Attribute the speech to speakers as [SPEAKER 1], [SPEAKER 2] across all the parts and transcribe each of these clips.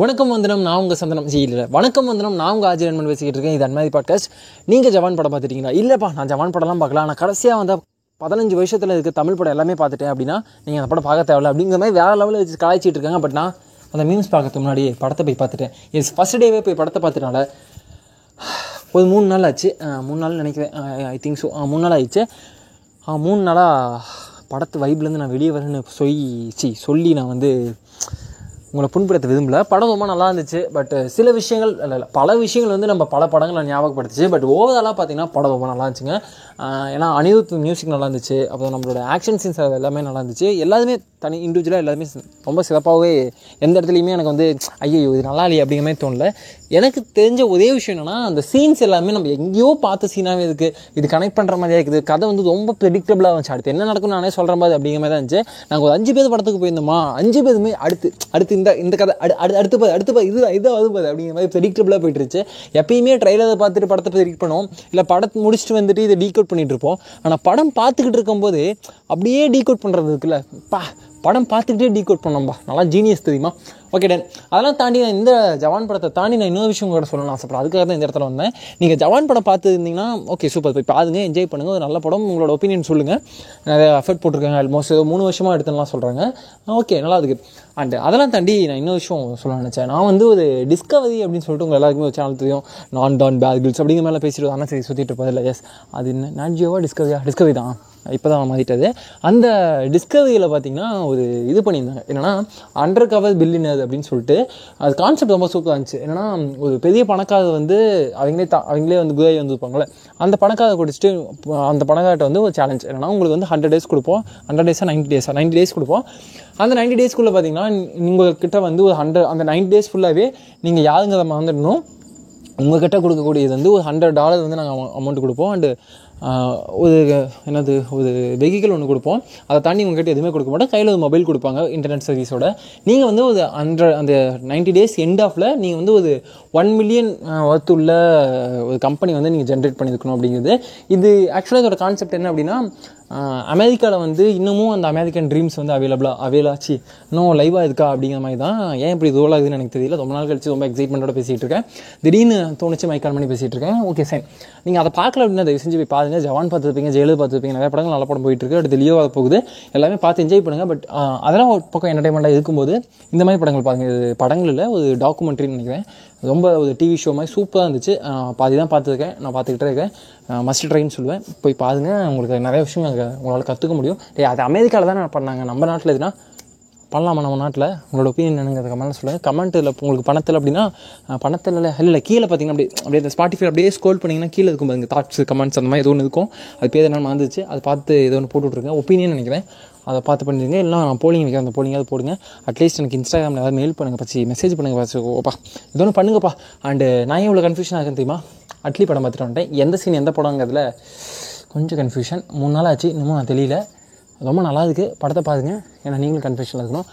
[SPEAKER 1] வணக்கம் வந்தனம், நான் உங்கள் சந்தனம். இல்லை, வணக்கம் வந்தனம், நான் உங்கள் ஆஜிரன்மன் பேசிக்கிட்டு இருக்கேன். இது அன்மாதிரி பாட்காஸ்ட். நீங்கள் ஜவான் படம் பார்த்துட்டீங்களா? இல்லைப்பா, நான் ஜவான் படம்லாம் பார்க்கலாம். நான் கடைசியாக வந்த 15 வருஷத்தில் இருக்க தமிழ் படம் எல்லாமே பார்த்துட்டேன் அப்படின்னா நீங்கள் அந்த படம் பார்க்க தேவையில்ல அப்படிங்கிற மாதிரி வேறு லெவலில் வச்சு கலாய்ச்சிட்டு இருக்காங்க. பட் நான் அந்த மீம்ஸ் பார்க்கறதுக்கு முன்னாடி படத்தை போய் பார்த்துட்டேன். எஸ், ஃபஸ்ட் டேவே போய் படத்தை பார்த்துட்டனால ஒரு 3 நாள் ஆச்சு. 3 நாள் நினைக்கிறேன், ஐ திங்க் ஸோ. 3 நாள் ஆயிடுச்சு. 3 நாளாக படத்து வைப்லேருந்து நான் வெளியே வரேன்னு சொல்லி நான் வந்து உங்களை புண்படுத்த விரும்பல. படம் ரொம்ப நல்லா இருந்துச்சு. பட் சில விஷயங்கள் இல்லை, பல விஷயங்கள் வந்து நம்ம பல படங்களை ஞாபகப்படுத்துச்சு. பட் ஓவராலாக பார்த்தீங்கன்னா படம் ரொம்ப நல்லா இருந்துச்சுங்க. ஏன்னா அனிருத் மியூசிக் நல்லா இருந்துச்சு. அப்புறம் நம்மளோட ஆக்ஷன் சீன்ஸ் எல்லாமே நல்லா இருந்துச்சு. எல்லாருமே தனி இண்டிவிஜுவலாக எல்லாருமே ரொம்ப சிறப்பாகவே, எந்த இடத்துலையுமே எனக்கு வந்து ஐயோ இது நல்லா இல்லையே அப்படிங்கிற மாதிரி தோணல. எனக்கு தெரிஞ்ச ஒரே விஷயம் என்னென்னா, அந்த சீன்ஸ் எல்லாமே நம்ம எங்கேயோ பார்த்த சீனாகவே இருக்குது. இது கனெக்ட் பண்ணுற மாதிரியே இருக்குது. கதை வந்து ரொம்ப ப்ரெடிக்டபிளாக இருந்துச்சு. அடுத்து என்ன நடக்கும்னு நானே சொல்கிற மாதிரி அப்படிங்கிற மாதிரி தான் இருந்துச்சு. நாங்கள் ஒரு 5 பேர் படத்துக்கு போயிருந்தோமா, 5 பேருமே அடுத்து இந்த கதை அடுத்து இது அப்படிங்கிற மாதிரி ப்ரெடிக்டபிளாக போயிட்டு இருந்துச்சு. எப்பயுமே ட்ரைலரை பார்த்துட்டு படத்தை ப்ரெடிக்ட் பண்ணுவோம், இல்லை படத்தை முடிச்சுட்டு வந்துட்டு இதை டீகோட் பண்ணிகிட்டு இருப்போம். ஆனால் படம் பார்த்துக்கிட்டு இருக்கும்போது அப்படியே டீகோட் பண்ணுறது இருக்குல்ல, படம் பார்த்துக்கிட்டே டீகோட் பண்ணோம்பா, நல்லா ஜீனியஸ் தெரியுமா. Okay done. அதெல்லாம் தாண்டி நான் இந்த ஜவான் படத்தை தாண்டி நான் இன்னொரு விஷயம் கூட சொல்லணும்னு ஆசைப்படுறேன். அதுக்காக தான் இந்த இடத்துல வந்தேன். நீங்கள் ஜவான் படம் பார்த்துருந்தீங்கன்னா ஓகே சூப்பர், போய் பாருங்க, என்ஜாய் பண்ணுங்கள். ஒரு நல்ல படம். உங்களோட ஒப்பீனியன் சொல்லுங்கள். நிறைய எஃபர்ட் போட்டிருக்காங்க. ஆல்மோஸ்ட் 3 வருஷமாக எடுத்துலாம் சொல்கிறாங்க. ஓகே, நல்லா இருக்குது. அண்ட் அதெல்லாம் தாண்டி நான் இன்னொரு விஷயம் சொல்ல நினச்சேன். நான் வந்து ஒரு டிஸ்கவரி அப்படின்னு சொல்லிட்டு உங்கள் எல்லாருக்குமே ஒரு சேனல் தெரியும், நான் டான் பேர்கில்ஸ் அப்படிங்கிற மேலே பேசிட்டு ஆனால் சரி சுற்றிட்டு இருப்பது இல்லை. எஸ், அது என்ன நாட்ஜியோவா டிஸ்கவரி தான், இப்போ தான் மாறிட்டது. அந்த டிஸ்கவரியில் பார்த்திங்கன்னா ஒரு இது பண்ணியிருந்தாங்க, என்னென்னா அண்டர் கவர் பில்லியனர் அப்படின்னு சொல்லிட்டு. அது கான்செப்ட் ரொம்ப சூப்பராக இருந்துச்சு. என்னென்னா ஒரு பெரிய பணக்காரர் வந்து அவங்களே வந்து குதிரை வந்துருப்பாங்களே, அந்த பணக்காரரை குடிச்சிட்டு அந்த பணக்கார்ட்ட வந்து ஒரு சேலஞ்ச் என்னென்னா, உங்களுக்கு வந்து 100 days கொடுப்போம். 100 days 90 days கொடுப்போம். அந்த 90 daysக்குள்ளே பார்த்திங்கன்னா உங்கள்கிட்ட வந்து ஒரு 100 அந்த 90 days ஃபுல்லாகவே நீங்கள் யாருங்கிறத மறந்துடணும். உங்கள்கிட்ட கொடுக்கக்கூடியது வந்து ஒரு $100 வந்து நாங்கள் அமௌண்ட் கொடுப்போம். அண்டு ஒரு வெஹிக்கிள் ஒன்று கொடுப்போம். அதை தாண்டி உங்கள்கிட்ட எதுவுமே கொடுக்க மாட்டோம். கையில் ஒரு மொபைல் கொடுப்பாங்க இன்டர்நெட் சர்வீஸோட. நீங்கள் வந்து ஒரு அந்த 90 days எண்ட் ஆஃபில் நீங்கள் வந்து ஒரு 1 million ஒர்த் உள்ள ஒரு கம்பெனி வந்து நீங்கள் ஜென்ரேட் பண்ணியிருக்கணும் அப்படிங்கிறது. இது ஆக்சுவலாக இதோட கான்செப்ட் என்ன அப்படின்னா, அமெரிக்காவில் வந்து இன்னமும் அந்த அமெரிக்கன் ட்ரீம்ஸ் வந்து அவைலாச்சு இன்னும் லைவாக இருக்கா அப்படிங்கிற மாதிரி தான். ஏன் இப்படி ரோல் ஆகுதுன்னு எனக்கு தெரியல. ரொம்ப நாள் கழிச்சு ரொம்ப எக்ஸைட்மெண்ட்டோட பேசிகிட்டு இருக்கேன். திடீர்னு தோணுச்சு மைக்கான் பண்ணி பேசிகிட்டு இருக்கேன். ஓகே சார், நீங்கள் அதை பார்க்கல அப்படின்னா தயவு செஞ்சு போய் பாருங்க. ஜவான் பார்த்துருப்பீங்க, ஜெயிலர் பார்த்துருப்பீங்க, நிறைய படங்கள் நல்ல படம் போயிட்டு இருக்கு. அடுத்து லியோ வர போகுது. எல்லாமே பார்த்து என்ஜாய் பண்ணுங்கள். பட் அதெல்லாம் ஒரு பக்கம் என்டர்டைன்மெண்ட்டாக இருக்கும்போது இந்த மாதிரி படங்கள் பாருங்கள். இது படங்கள் இல்லை, ஒரு டாக்குமெண்ட்ரின்னு நினைக்கிறேன். ரொம்ப ஒரு டிவி ஷோ மாதிரி சூப்பராக இருந்துச்சு. பாதி தான் பார்த்துருக்கேன், நான் பார்த்துக்கிட்டே இருக்கேன். மஸ்ட் ட்ரைன்னு சொல்லுவேன். போய் பாருங்கள், உங்களுக்கு நிறைய விஷயம் உங்களால் கற்றுக்க முடியும். அது அமெரிக்காவில் தான் பண்ணாங்க, நம்ம நாட்டில் எதுனா பண்ணலாமா? நம்ம நாட்டில் உங்களோட ஒப்பீனியன் என்னங்கிறத கமெண்ட்டில் சொல்லுங்கள். கமெண்ட்டில் உங்களுக்கு பணத்தில் அப்படின்னா பணத்தில் இல்லை கீழே பார்த்தீங்கன்னா அப்படியே இந்த ஸ்பாட்டிஃபை அப்படியே ஸ்க்ரோல் பண்ணிங்கன்னா கீழே இருக்கும் பாருங்க, தாட்ஸ் கமெண்ட்ஸ் அந்த மாதிரி ஏதோ ஒன்று இருக்கும். அது பேர் என்னென்னு வந்துச்சு, அது பார்த்து ஏதோ ஒன்று போட்டு விட்ருங்க. ஒப்பீனியன் நினைக்கிறேன், அதை பார்த்து பண்ணிடுங்க. இல்லை நான் போலிங் வைக்கிறேன், அந்த போலிங்காவது போடுங்க. அட்லீஸ்ட் எனக்கு இன்ஸ்டாகிராமில் ஏதாவது மெயில் பண்ணுங்கள், மெசேஜ் பண்ணுங்கள், ஓப்பா ஏதோ ஒன்று பண்ணுங்கப்பா. அண்டு நான் இவ்வளோ கன்ஃபியூஷன் ஆகுன்னு தெரியுமா? அட்லி படம் பார்த்துட்டு வந்துட்டேன். எந்த சீன் எந்த படங்கிறதுல கொஞ்சம் கன்ஃபியூஷன். 3 நாள் ஆச்சு, இன்னமும் நான் தெரியல. ரொம்ப நல்லா இருக்குது, படத்தை பாருங்க. ஏன்னா நீங்களும் கன்ஃபியூஷனில் இருக்கணும்.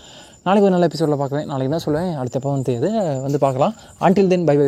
[SPEAKER 1] நாளைக்கு ஒரு நல்ல எபிசோடில் பார்க்குறேன். நாளைக்கு தான் சொல்லுவேன், அடுத்த எப்போ வந்து பார்க்கலாம். Until then bye by.